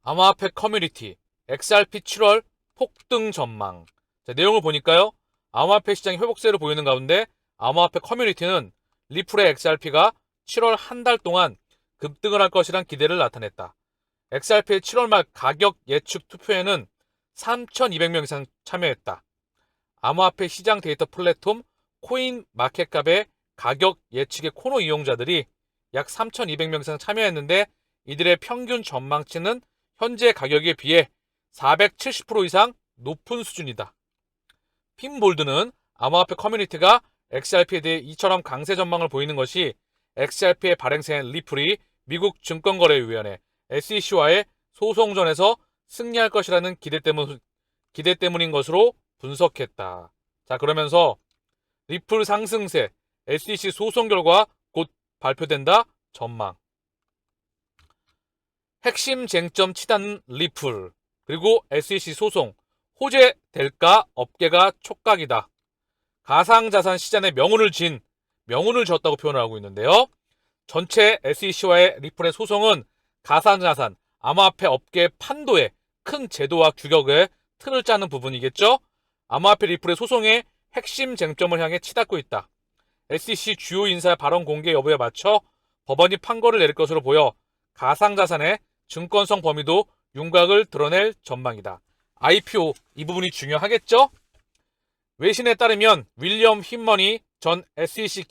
암호화폐 커뮤니티 XRP 7월 폭등 전망. 자, 내용을 보니까요. 암호화폐 시장이 회복세를 보이는 가운데 암호화폐 커뮤니티는 리플의 XRP가 7월 한 달 동안 급등을 할 것이란 기대를 나타냈다. XRP의 7월 말 가격 예측 투표에는 3,200명 이상 참여했다. 암호화폐 시장 데이터 플랫폼 코인 마켓갑의 가격 예측의 코너 이용자들이 약 3,200명 이상 참여했는데 이들의 평균 전망치는 현재 가격에 비해 470% 이상 높은 수준이다. 핀볼드는 암호화폐 커뮤니티가 XRP에 대해 이처럼 강세 전망을 보이는 것이 XRP의 발행사인 리플이 미국 증권거래위원회 SEC와의 소송전에서 승리할 것이라는 기대 때문인 것으로 분석했다. 자, 그러면서 리플 상승세, SEC 소송 결과 곧 발표된다. 전망. 핵심 쟁점 치닫는 리플, 그리고 SEC 소송, 호재 될까? 업계가 촉각이다. 가상자산 시장에 명운을 졌다고 표현을 하고 있는데요. 전체 SEC와의 리플의 소송은 가상자산, 암호화폐 업계 판도에 큰 제도와 규격의 틀을 짜는 부분이겠죠. 암호화폐 리플의 소송의 핵심 쟁점을 향해 치닫고 있다. SEC 주요 인사의 발언 공개 여부에 맞춰 법원이 판결을 내릴 것으로 보여 가상자산의 증권성 범위도 윤곽을 드러낼 전망이다. IPO 이 부분이 중요하겠죠? 외신에 따르면 윌리엄 휘머니 전 SEC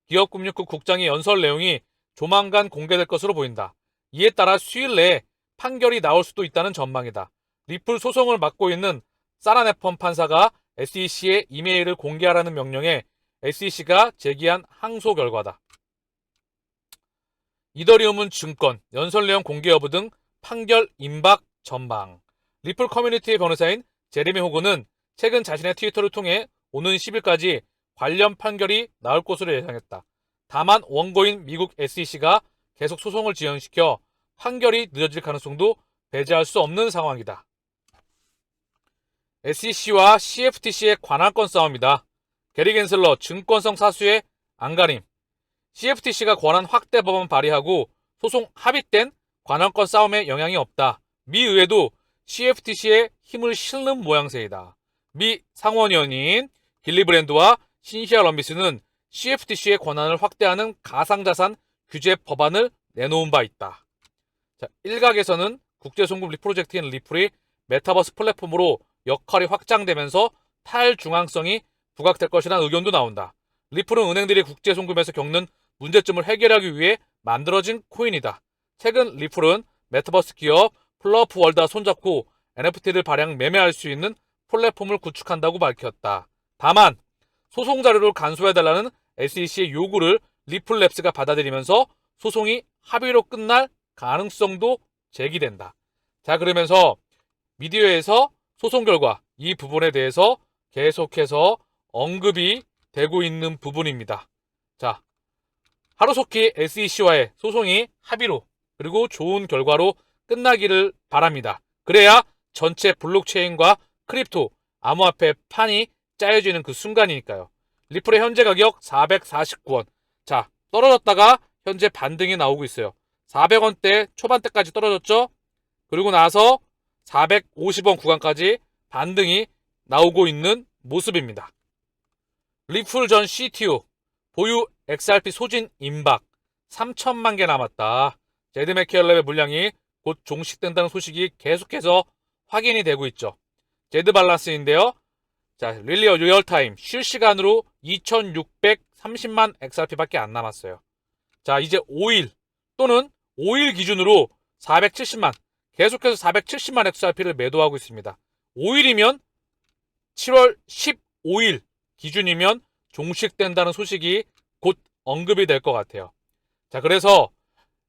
기업금융국 국장의 연설 내용이 조만간 공개될 것으로 보인다. 이에 따라 수일 내에 판결이 나올 수도 있다는 전망이다. 리플 소송을 맡고 있는 사라네폰 판사가 SEC에 이메일을 공개하라는 명령에 SEC가 제기한 항소 결과다. 이더리움은 증권, 연설 내용 공개 여부 등 판결 임박 전망. 리플 커뮤니티의 변호사인 제레미 호그는 최근 자신의 트위터를 통해 오는 10일까지 관련 판결이 나올 것으로 예상했다. 다만 원고인 미국 SEC가 계속 소송을 지연시켜 판결이 늦어질 가능성도 배제할 수 없는 상황이다. SEC와 CFTC의 관할권 싸움이다. 게리 겐슬러 증권성 사수의 안가림. CFTC가 권한 확대 법안 발의하고 소송 합의된 관할권 싸움에 영향이 없다. 미 의회도 CFTC에 힘을 실는 모양새이다. 미 상원의원인 길리브랜드와 신시아 럼비스는 CFTC의 권한을 확대하는 가상자산 규제 법안을 내놓은 바 있다. 자, 일각에서는 국제송금 프로젝트인 리플이 메타버스 플랫폼으로 역할이 확장되면서 탈중앙성이 부각될 것이라는 의견도 나온다. 리플은 은행들이 국제송금에서 겪는 문제점을 해결하기 위해 만들어진 코인이다. 최근 리플은 메타버스 기업 플러프월드와 손잡고 NFT를 발행 매매할 수 있는 플랫폼을 구축한다고 밝혔다. 다만 소송 자료를 간소해달라는 SEC의 요구를 리플랩스가 받아들이면서 소송이 합의로 끝날 가능성도 제기된다. 자, 그러면서 미디어에서 소송 결과 이 부분에 대해서 계속해서 언급이 되고 있는 부분입니다. 자, 하루속히 SEC와의 소송이 합의로 그리고 좋은 결과로 끝나기를 바랍니다. 그래야 전체 블록체인과 크립토, 암호화폐 판이 짜여지는 그 순간이니까요. 리플의 현재 가격 449원. 자, 떨어졌다가 현재 반등이 나오고 있어요. 400원대 초반대까지 떨어졌죠? 그리고 나서 450원 구간까지 반등이 나오고 있는 모습입니다. 리플 전 CTO 보유 XRP 소진 임박 3천만 개 남았다. 제드 맥케얼랩의 물량이 곧 종식된다는 소식이 계속해서 확인이 되고 있죠. 제드 발란스인데요. 자, 리얼타임 실시간으로 2630만 XRP밖에 안 남았어요. 자, 이제 5일 또는 5일 기준으로 470만 계속해서 470만 XRP를 매도하고 있습니다. 5일이면 7월 15일 기준이면 종식된다는 소식이 곧 언급이 될 것 같아요. 자, 그래서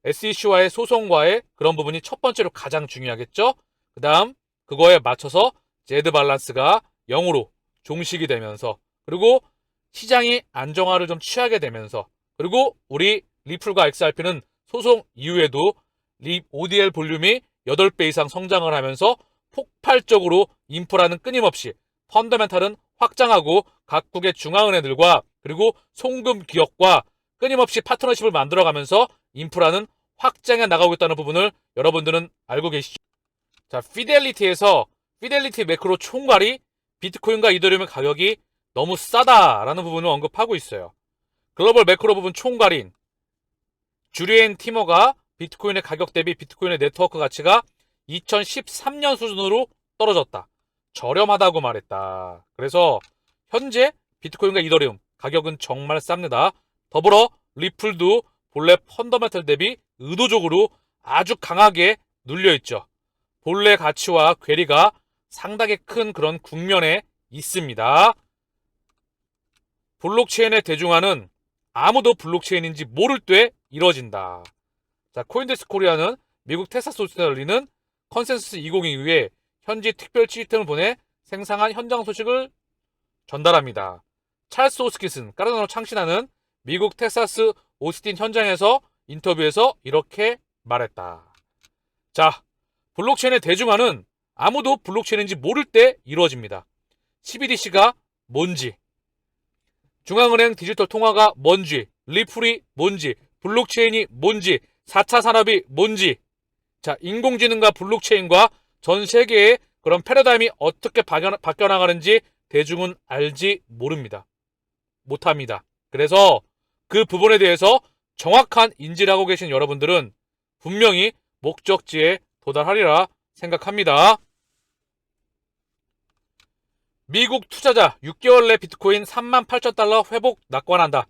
SEC와의 소송과의 그런 부분이 첫 번째로 가장 중요하겠죠. 그 다음 그거에 맞춰서 제드 발란스가 0으로 종식이 되면서 그리고 시장이 안정화를 좀 취하게 되면서 그리고 우리 리플과 XRP는 소송 이후에도 ODL 볼륨이 8배 이상 성장을 하면서 폭발적으로 인프라는 끊임없이 펀더멘탈은 확장하고 각국의 중앙은행들과 그리고 송금 기업과 끊임없이 파트너십을 만들어가면서 인프라는 확장해 나가고 있다는 부분을 여러분들은 알고 계시죠? 자, 피델리티 매크로 총괄이 비트코인과 이더리움의 가격이 너무 싸다라는 부분을 언급하고 있어요. 글로벌 매크로 부분 총괄인 주리엔 티머가 비트코인의 가격 대비 비트코인의 네트워크 가치가 2013년 수준으로 떨어졌다. 저렴하다고 말했다. 그래서 현재 비트코인과 이더리움 가격은 정말 쌉니다. 더불어 리플도 본래 펀더멘털 대비 의도적으로 아주 강하게 눌려있죠. 본래 가치와 괴리가 상당히 큰 그런 국면에 있습니다. 블록체인의 대중화는 아무도 블록체인인지 모를 때 이뤄진다. 자, 코인데스 코리아는 미국 텍사스 호스트에 열리는 컨센서스 2022에 현지 특별 취재팀을 보내 생생한 현장 소식을 전달합니다. 찰스 호스킷은 까르다노 창신하는 미국 텍사스 오스틴 현장에서 인터뷰에서 이렇게 말했다. 자, 블록체인의 대중화는 아무도 블록체인인지 모를 때 이루어집니다. CBDC가 뭔지, 중앙은행 디지털 통화가 뭔지, 리플이 뭔지, 블록체인이 뭔지, 4차 산업이 뭔지, 자, 인공지능과 블록체인과 전 세계의 그런 패러다임이 어떻게 바뀌어나가는지 대중은 알지 모릅니다. 못합니다. 그래서 그 부분에 대해서 정확한 인지를 하고 계신 여러분들은 분명히 목적지에 도달하리라 생각합니다. 미국 투자자 6개월 내 비트코인 38,000달러 회복 낙관한다.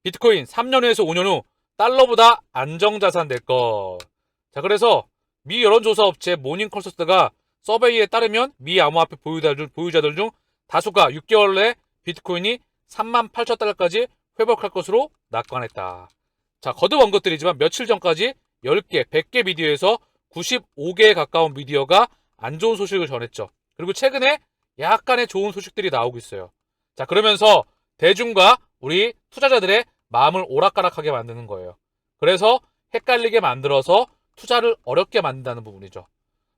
비트코인 3년 후에서 5년 후 달러보다 안정자산 될 것. 자, 그래서 미 여론조사 업체 모닝컨서스트가 서베이에 따르면 미 암호화폐 보유자들 중 다수가 6개월 내 비트코인이 38,000달러까지 회복할 것으로 낙관했다. 자, 거듭 언급드리지만 며칠 전까지 10개, 100개 미디어에서 95개에 가까운 미디어가 안 좋은 소식을 전했죠. 그리고 최근에 약간의 좋은 소식들이 나오고 있어요. 자, 그러면서 대중과 우리 투자자들의 마음을 오락가락하게 만드는 거예요. 그래서 헷갈리게 만들어서 투자를 어렵게 만든다는 부분이죠.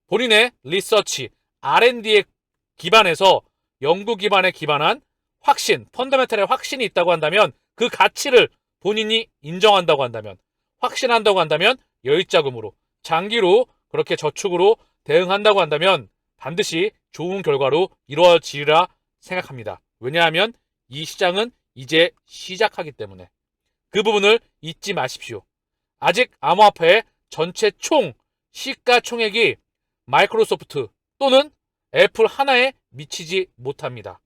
본인의 리서치, R&D에 기반해서 연구 기반에 기반한 확신, 펀더멘털의 확신이 있다고 한다면 그 가치를 본인이 인정한다고 한다면 확신한다고 한다면 여유자금으로 장기로 그렇게 저축으로 대응한다고 한다면 반드시 좋은 결과로 이루어지리라 생각합니다. 왜냐하면 이 시장은 이제 시작하기 때문에 그 부분을 잊지 마십시오. 아직 암호화폐의 전체 총 시가총액이 마이크로소프트 또는 애플 하나에 미치지 못합니다.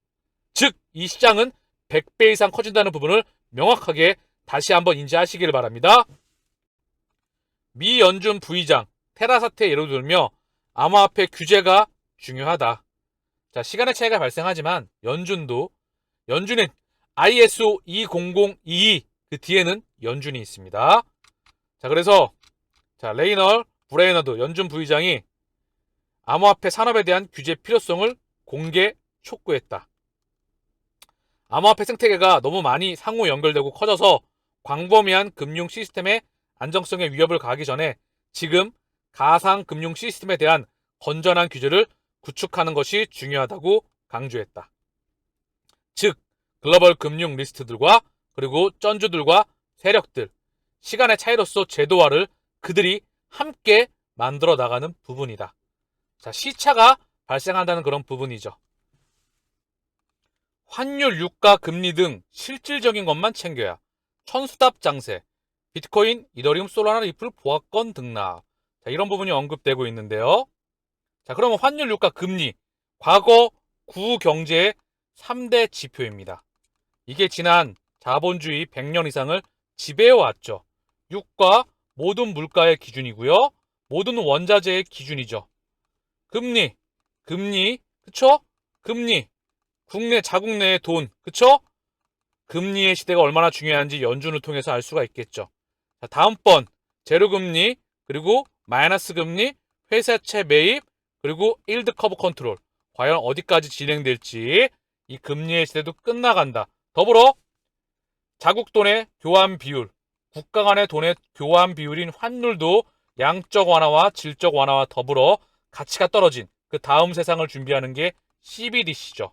즉, 이 시장은 100배 이상 커진다는 부분을 명확하게 다시 한번 인지하시길 바랍니다. 미 연준 부의장 테라 사태 예를 들며 암호화폐 규제가 중요하다. 자, 시간의 차이가 발생하지만 연준의 ISO 20022 그 뒤에는 연준이 있습니다. 자, 그래서 레이널 브레이너드 연준 부의장이 암호화폐 산업에 대한 규제 필요성을 공개 촉구했다. 암호화폐 생태계가 너무 많이 상호 연결되고 커져서 광범위한 금융 시스템의 안정성에 위협을 가하기 전에 지금 가상 금융 시스템에 대한 건전한 규제를 구축하는 것이 중요하다고 강조했다. 즉, 글로벌 금융 리스트들과 그리고 쩐주들과 세력들, 시간의 차이로서 제도화를 그들이 함께 만들어 나가는 부분이다. 자, 시차가 발생한다는 그런 부분이죠. 환율, 유가, 금리 등 실질적인 것만 챙겨야 천수답 장세, 비트코인, 이더리움, 솔라나, 리플, 보합권 등락. 자, 이런 부분이 언급되고 있는데요. 자, 그러면 환율, 유가, 금리, 과거 구경제의 3대 지표입니다. 이게 지난 자본주의 100년 이상을 지배해왔죠. 유가, 모든 물가의 기준이고요. 모든 원자재의 기준이죠. 금리, 그쵸? 금리, 자국 내의 돈, 그쵸? 금리의 시대가 얼마나 중요한지 연준을 통해서 알 수가 있겠죠. 자, 다음번 제로금리, 그리고 마이너스 금리, 회사채 매입, 그리고 일드 커브 컨트롤. 과연 어디까지 진행될지 이 금리의 시대도 끝나간다. 더불어 자국 돈의 교환 비율, 국가 간의 돈의 교환 비율인 환율도 양적 완화와 질적 완화와 더불어 가치가 떨어진 그 다음 세상을 준비하는 게 CBDC죠.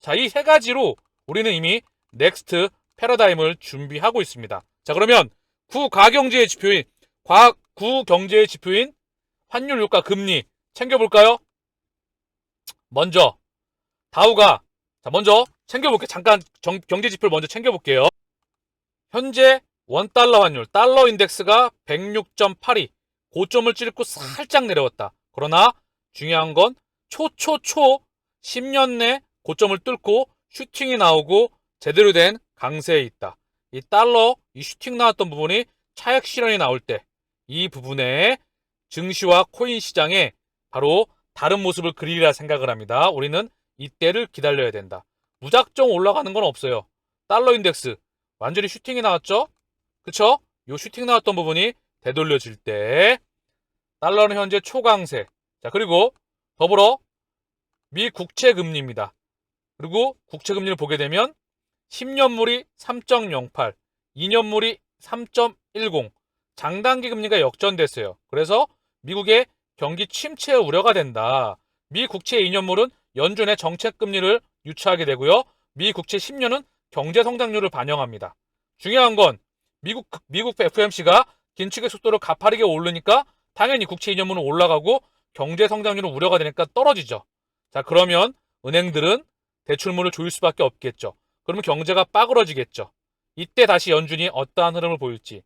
자, 이 세 가지로 우리는 이미 넥스트 패러다임을 준비하고 있습니다. 자, 그러면 구경제의 지표인 환율, 유가, 금리. 챙겨볼까요? 먼저 다우가 먼저 챙겨볼게요. 잠깐 경제지표를 먼저 챙겨볼게요. 현재 원달러 환율 달러 인덱스가 106.82 고점을 찍고 살짝 내려왔다. 그러나 중요한 건 초초초 10년 내 고점을 뚫고 슈팅이 나오고 제대로 된 강세에 있다. 이 달러 이 슈팅 나왔던 부분이 차익 실현이 나올 때 이 부분에 증시와 코인 시장에 바로 다른 모습을 그리리라 생각을 합니다. 우리는 이때를 기다려야 된다. 무작정 올라가는 건 없어요. 달러 인덱스 완전히 슈팅이 나왔죠? 그쵸? 요 슈팅 나왔던 부분이 되돌려질 때 달러는 현재 초강세. 자, 그리고 더불어 미 국채 금리입니다. 그리고 국채 금리를 보게 되면 10년물이 3.08, 2년물이 3.10, 장단기 금리가 역전됐어요. 그래서 미국의 경기 침체 우려가 된다. 미 국채 2년물은 연준의 정책 금리를 유추하게 되고요. 미 국채 10년은 경제 성장률을 반영합니다. 중요한 건 미국 FOMC가 긴축의 속도를 가파르게 오르니까 당연히 국채 2년물은 올라가고 경제 성장률은 우려가 되니까 떨어지죠. 자, 그러면 은행들은 대출물을 조일 수밖에 없겠죠. 그러면 경제가 빠그러지겠죠. 이때 다시 연준이 어떠한 흐름을 보일지.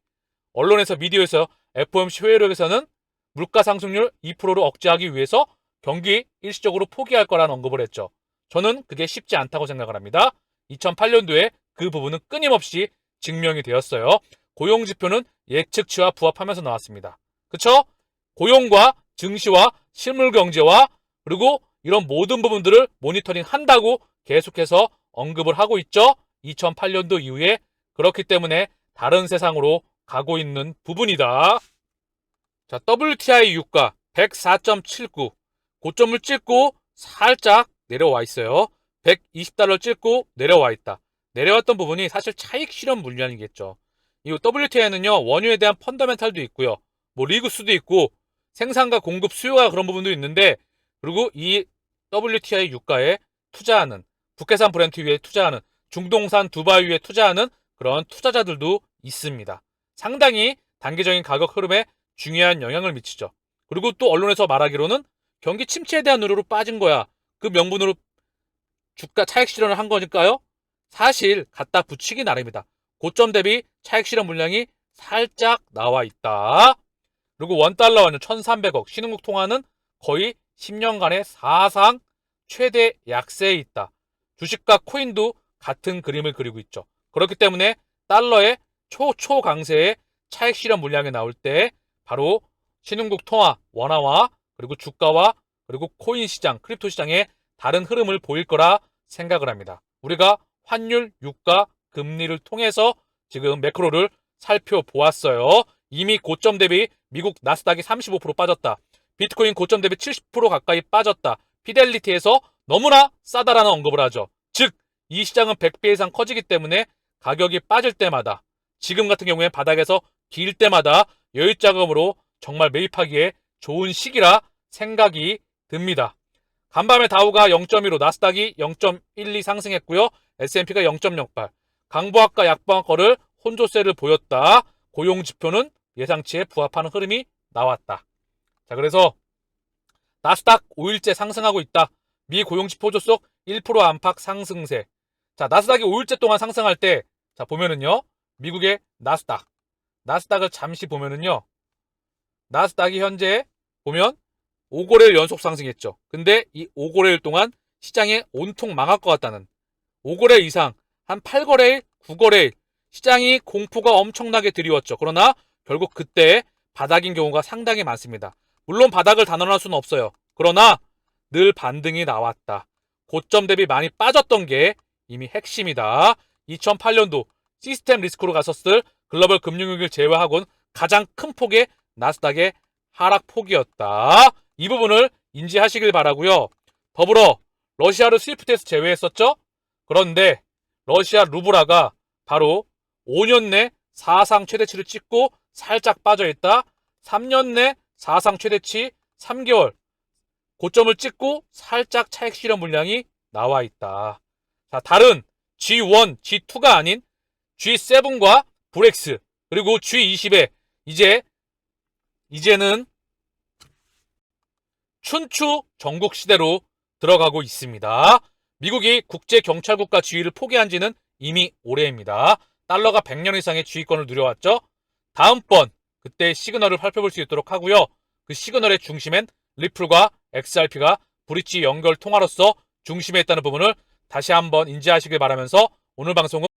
언론에서 미디어에서 FOMC 회의록에서는 물가 상승률 2%를 억제하기 위해서 경기 일시적으로 포기할 거라는 언급을 했죠. 저는 그게 쉽지 않다고 생각을 합니다. 2008년도에 그 부분은 끊임없이 증명이 되었어요. 고용지표는 예측치와 부합하면서 나왔습니다. 그쵸? 고용과 증시와 실물경제와 그리고 이런 모든 부분들을 모니터링 한다고 계속해서 언급을 하고 있죠. 2008년도 이후에. 그렇기 때문에 다른 세상으로 가고 있는 부분이다. 자, WTI 유가 104.79 고점을 찍고 살짝 내려와 있어요. 120달러 찍고 내려와 있다. 내려왔던 부분이 사실 차익 실현 물량이겠죠. 이 WTI는요, 원유에 대한 펀더멘탈도 있고요. 뭐 리그수도 있고 생산과 공급 수요가 그런 부분도 있는데, 그리고 이 WTI 유가에 투자하는 북해산 브렌트유에 투자하는 중동산 두바이유에 투자하는 그런 투자자들도 있습니다. 상당히 단기적인 가격 흐름에 중요한 영향을 미치죠. 그리고 또 언론에서 말하기로는 경기 침체에 대한 우려로 빠진 거야. 그 명분으로 주가 차익 실현을 한 거니까요. 사실 갖다 붙이기 나름이다. 고점 대비 차익 실현 물량이 살짝 나와 있다. 그리고 원달러 환율 1,300억 신흥국 통화는 거의 10년간의 사상 최대 약세에 있다. 주식과 코인도 같은 그림을 그리고 있죠. 그렇기 때문에 달러의 초강세의 차익 실현 물량이 나올 때 바로 신흥국 통화 원화와 그리고 주가와 그리고 코인 시장, 크립토 시장의 다른 흐름을 보일 거라 생각을 합니다. 우리가 환율, 유가, 금리를 통해서 지금 매크로를 살펴보았어요. 이미 고점 대비 미국 나스닥이 35% 빠졌다. 비트코인 고점 대비 70% 가까이 빠졌다. 피델리티에서 너무나 싸다라는 언급을 하죠. 즉, 이 시장은 100배 이상 커지기 때문에 가격이 빠질 때마다, 지금 같은 경우에 바닥에서 길 때마다 여유자금으로 정말 매입하기에 좋은 시기라 생각이 듭니다. 간밤에 다우가 0.15, 나스닥이 0.12 상승했고요. S&P가 0.08. 강보합과 약보합거를 혼조세를 보였다. 고용지표는 예상치에 부합하는 흐름이 나왔다. 자, 그래서 나스닥 5일째 상승하고 있다. 미 고용지표 속 1% 안팎 상승세. 자, 나스닥이 5일째 동안 상승할 때, 자, 보면은요, 미국의 나스닥을 잠시 보면은요, 나스닥이 현재 보면 5거래일 연속 상승했죠. 근데 이 5거래일 동안 시장에 온통 망할 것 같다는 5거래일 이상, 한 8거래일, 9거래일 시장이 공포가 엄청나게 드리웠죠. 그러나 결국 그때 바닥인 경우가 상당히 많습니다. 물론 바닥을 단언할 수는 없어요. 그러나 늘 반등이 나왔다. 고점 대비 많이 빠졌던 게 이미 핵심이다. 2008년도 시스템 리스크로 갔었을 글로벌 금융위기를 제외하고는 가장 큰 폭의 나스닥의 하락폭이었다. 이 부분을 인지하시길 바라고요. 더불어 러시아를 스위프트에서 제외했었죠. 그런데 러시아 루블화가 바로 5년 내 사상 최대치를 찍고 살짝 빠져있다. 3년 내 사상 최대치 3개월 고점을 찍고 살짝 차익 실현 물량이 나와 있다. 자, 다른 G1, G2가 아닌 G7과 브렉스 그리고 G20에 이제는 춘추 전국 시대로 들어가고 있습니다. 미국이 국제경찰국가 지위를 포기한 지는 이미 오래입니다. 달러가 100년 이상의 지위권을 누려왔죠. 다음번 그때 시그널을 살펴볼 수 있도록 하고요. 그 시그널의 중심엔 리플과 XRP가 브릿지 연결 통화로서 중심에 있다는 부분을 다시 한번 인지하시길 바라면서 오늘 방송은